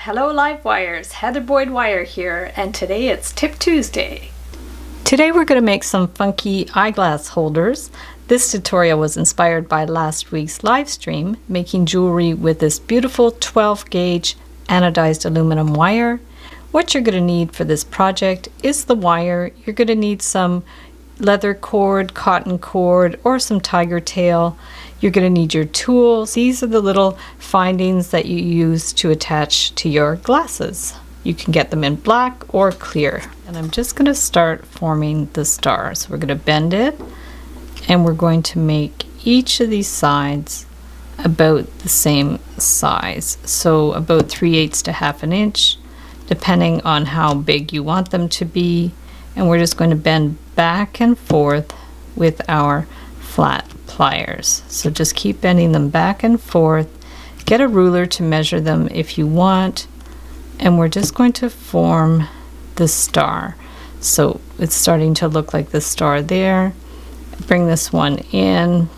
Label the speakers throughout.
Speaker 1: Hello Livewires, Heather Boyd Wire here, and today it's Tip Tuesday. Today we're going to make some funky eyeglass holders. This tutorial was inspired by last week's live stream, making jewelry with this beautiful 12 gauge anodized aluminum wire. What you're going to need for this project is the wire. You're going to need some leather cord, cotton cord, or some tiger tail. You're going to need your tools. These are the little findings that you use to attach to your glasses. You can get them in black or clear. And I'm just going to start forming the star. So we're going to bend it, and we're going to make each of these sides about the same size. So about 3/8 to 1/2 inch, depending on how big you want them to be. And we're just going to bend back and forth with our flat pliers. So just keep bending them back and forth. Get a ruler to measure them if you want. And we're just going to form the star. So it's starting to look like the star there. Bring this one in.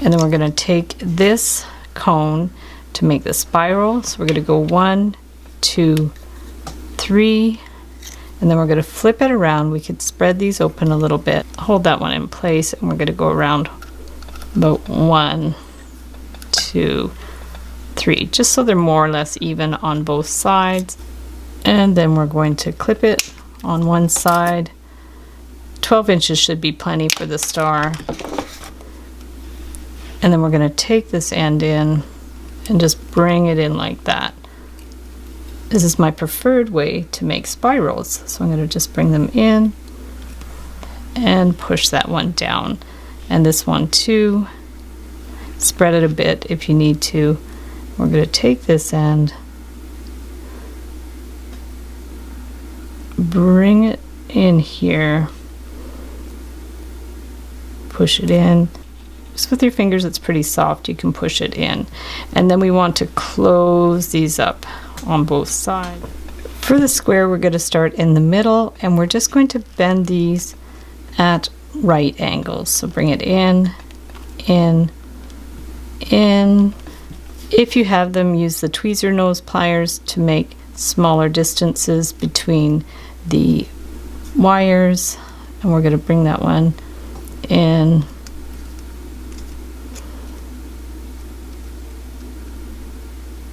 Speaker 1: And then we're going to take this cone to make the spiral. So we're going to go 1, 2, 3. And then we're going to flip it around. We could spread these open a little bit. Hold that one in place, and we're going to go around about 1, 2, 3, just so they're more or less even on both sides. And then we're going to clip it on one side. 12 inches should be plenty for the star. And then we're going to take this end in and just bring it in like that. This is my preferred way to make spirals. So I'm going to just bring them in and push that one down. And this one too. Spread it a bit if you need to. We're going to take this end, bring it in here, push it in. Just with your fingers, it's pretty soft. You can push it in. And then we want to close these up on both sides. For the square, we're going to start in the middle, and we're just going to bend these at right angles. So bring it in, in, in. If you have them, use the tweezer nose pliers to make smaller distances between the wires. And we're going to bring that one in,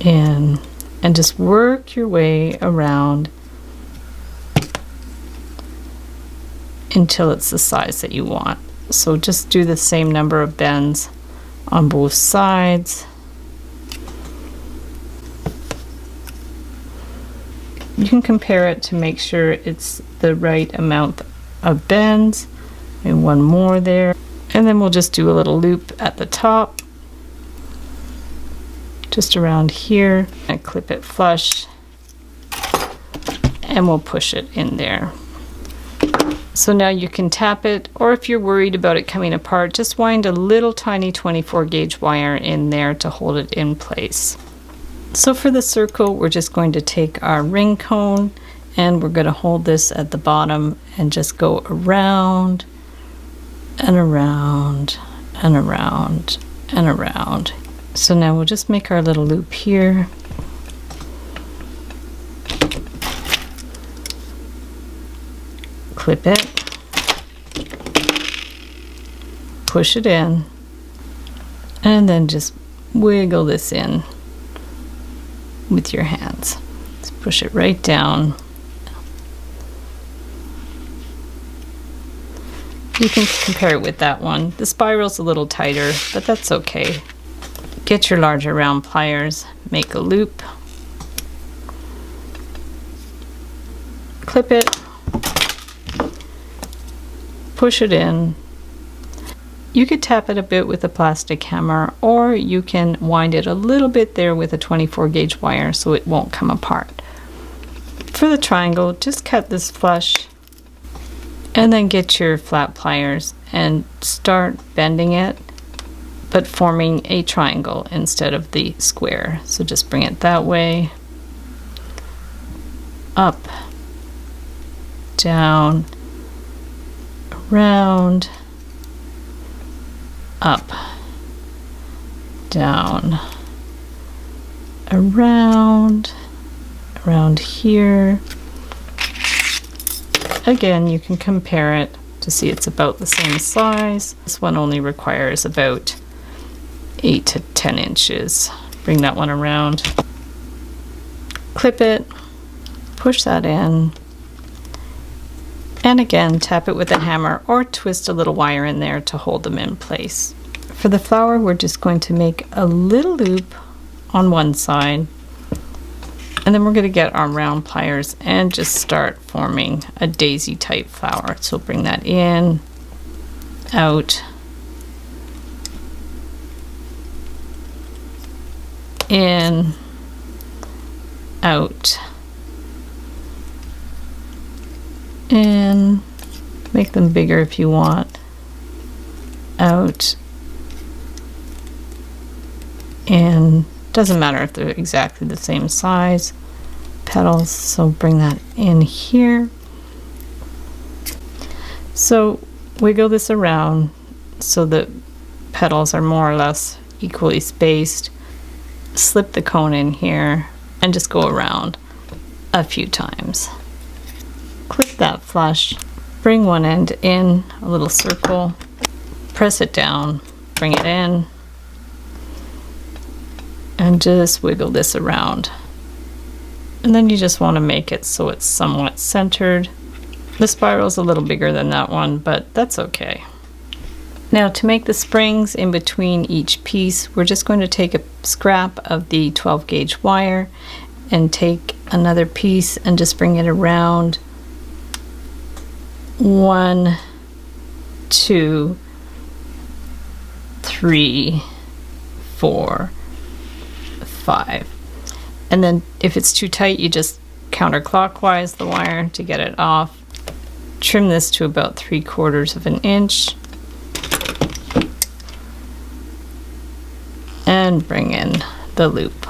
Speaker 1: in, and just work your way around until it's the size that you want. So just do the same number of bends on both sides. You can compare it to make sure it's the right amount of bends. And one more there. And then we'll just do a little loop at the top, just around here, and clip it flush, and we'll push it in there. So now you can tap it, or if you're worried about it coming apart, just wind a little tiny 24 gauge wire in there to hold it in place. So for the circle, we're just going to take our ring cone, and we're going to hold this at the bottom and just go around and around and around and around. So now we'll just make our little loop here. Clip it. Push it in. And then just wiggle this in with your hands. Just push it right down. You can compare it with that one. The spiral's a little tighter, but that's okay. Get your larger round pliers, make a loop, clip it, push it in. You could tap it a bit with a plastic hammer, or you can wind it a little bit there with a 24 gauge wire so it won't come apart. For the triangle, just cut this flush, and then get your flat pliers and start bending it, but forming a triangle instead of the square. So just bring it that way, up, down, around, up, down, around here. Again, you can compare it to see it's about the same size. This one only requires about 8 to 10 inches. Bring that one around, clip it, push that in, and again tap it with a hammer or twist a little wire in there to hold them in place. For the flower, we're just going to make a little loop on one side, and then we're going to get our round pliers and just start forming a daisy type flower. So bring that in, out, in, out, in, make them bigger if you want, out, in. Doesn't matter if they're exactly the same size petals, so bring that in here. So wiggle this around so the petals are more or less equally spaced. Slip the cone in here and just go around a few times. Clip that flush, bring one end in, a little circle, press it down, bring it in, and just wiggle this around. And then you just want to make it so it's somewhat centered. The spiral's a little bigger than that one, but that's okay. Now to make the springs in between each piece, we're just going to take a scrap of the 12 gauge wire and take another piece and just bring it around 1, 2, 3, 4, 5. And then if it's too tight, you just counterclockwise the wire to get it off. Trim this to about 3/4 of an inch and bring in the loop.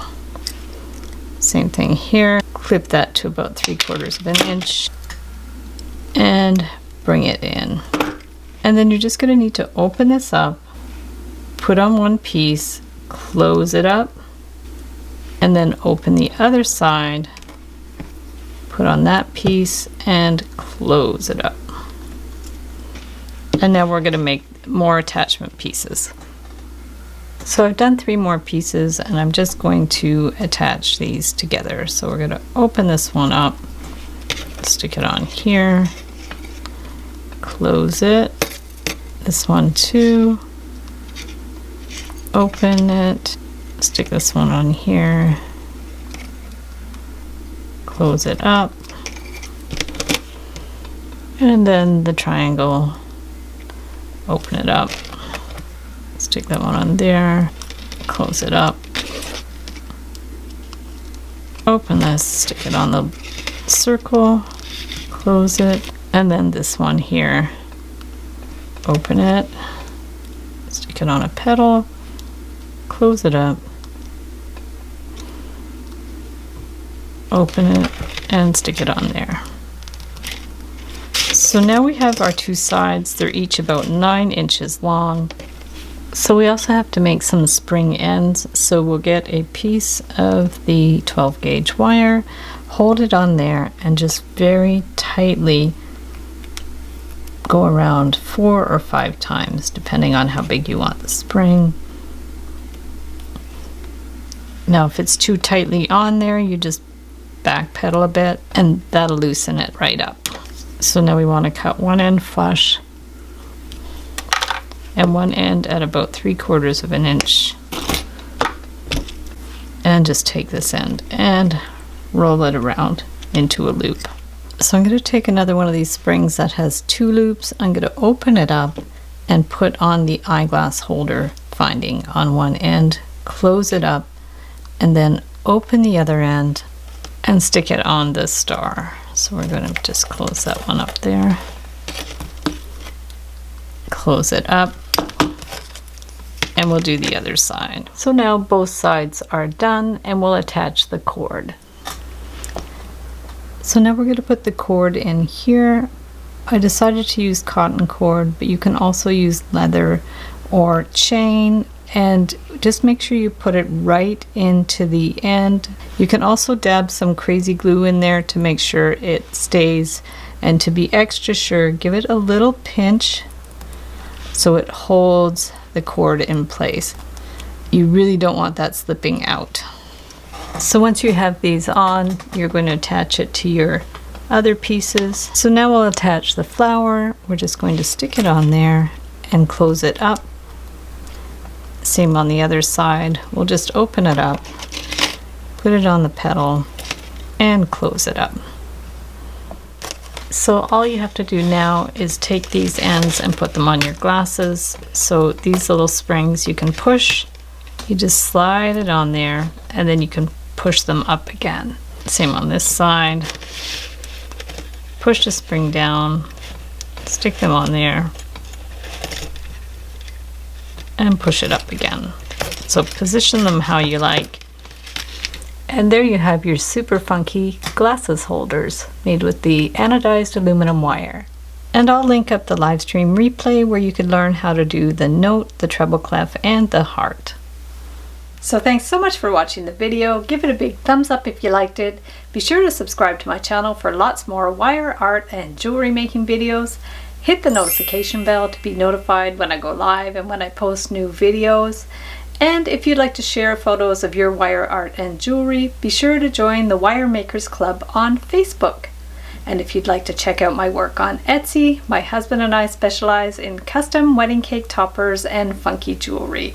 Speaker 1: Same thing here, clip that to about 3/4 of an inch and bring it in. And then you're just going to need to open this up, put on one piece, close it up, and then open the other side, put on that piece and close it up. And now we're going to make more attachment pieces. So I've done 3 more pieces and I'm just going to attach these together. So we're going to open this one up, stick it on here, close it, this one too, open it, stick this one on here, close it up, and then the triangle, open it up, stick that one on there, close it up, open this, stick it on the circle, close it, and then this one here, open it, stick it on a petal, close it up, open it, and stick it on there. So now we have our 2 sides. They're each about 9 inches long. So we also have to make some spring ends. So we'll get a piece of the 12 gauge wire, hold it on there, and just very tightly go around 4 or 5 times, depending on how big you want the spring. Now if it's too tightly on there, you just backpedal a bit and that'll loosen it right up. So now we want to cut one end flush and one end at about 3/4 of an inch, and just take this end and roll it around into a loop. So I'm going to take another one of these springs that has 2 loops. I'm going to open it up and put on the eyeglass holder finding on one end, close it up, and then open the other end and stick it on the star. So we're going to just close that one up there, close it up, and we'll do the other side. So now both sides are done and we'll attach the cord. So now we're going to put the cord in here. I decided to use cotton cord, but you can also use leather or chain, and just make sure you put it right into the end. You can also dab some crazy glue in there to make sure it stays, and to be extra sure, give it a little pinch so it holds the cord in place. You really don't want that slipping out. So once you have these on, you're going to attach it to your other pieces. So now we'll attach the flower. We're just going to stick it on there and close it up. Same on the other side. We'll just open it up, put it on the petal, and close it up. So all you have to do now is take these ends and put them on your glasses. So these little springs you can push, you just slide it on there, and then you can push them up again. Same on this side. Push the spring down, stick them on there, and push it up again. So position them how you like. And there you have your super funky glasses holders made with the anodized aluminum wire. And I'll link up the live stream replay where you can learn how to do the note, the treble clef, and the heart. So thanks so much for watching the video. Give it a big thumbs up if you liked it. Be sure to subscribe to my channel for lots more wire art and jewelry making videos. Hit the notification bell to be notified when I go live and when I post new videos. And if you'd like to share photos of your wire art and jewelry, be sure to join the Wire Makers Club on Facebook. And if you'd like to check out my work on Etsy, my husband and I specialize in custom wedding cake toppers and funky jewelry.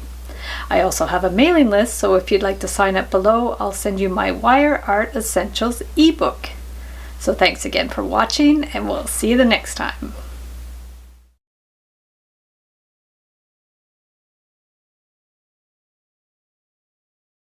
Speaker 1: I also have a mailing list, so if you'd like to sign up below, I'll send you my Wire Art Essentials ebook. So thanks again for watching, and we'll see you the next time.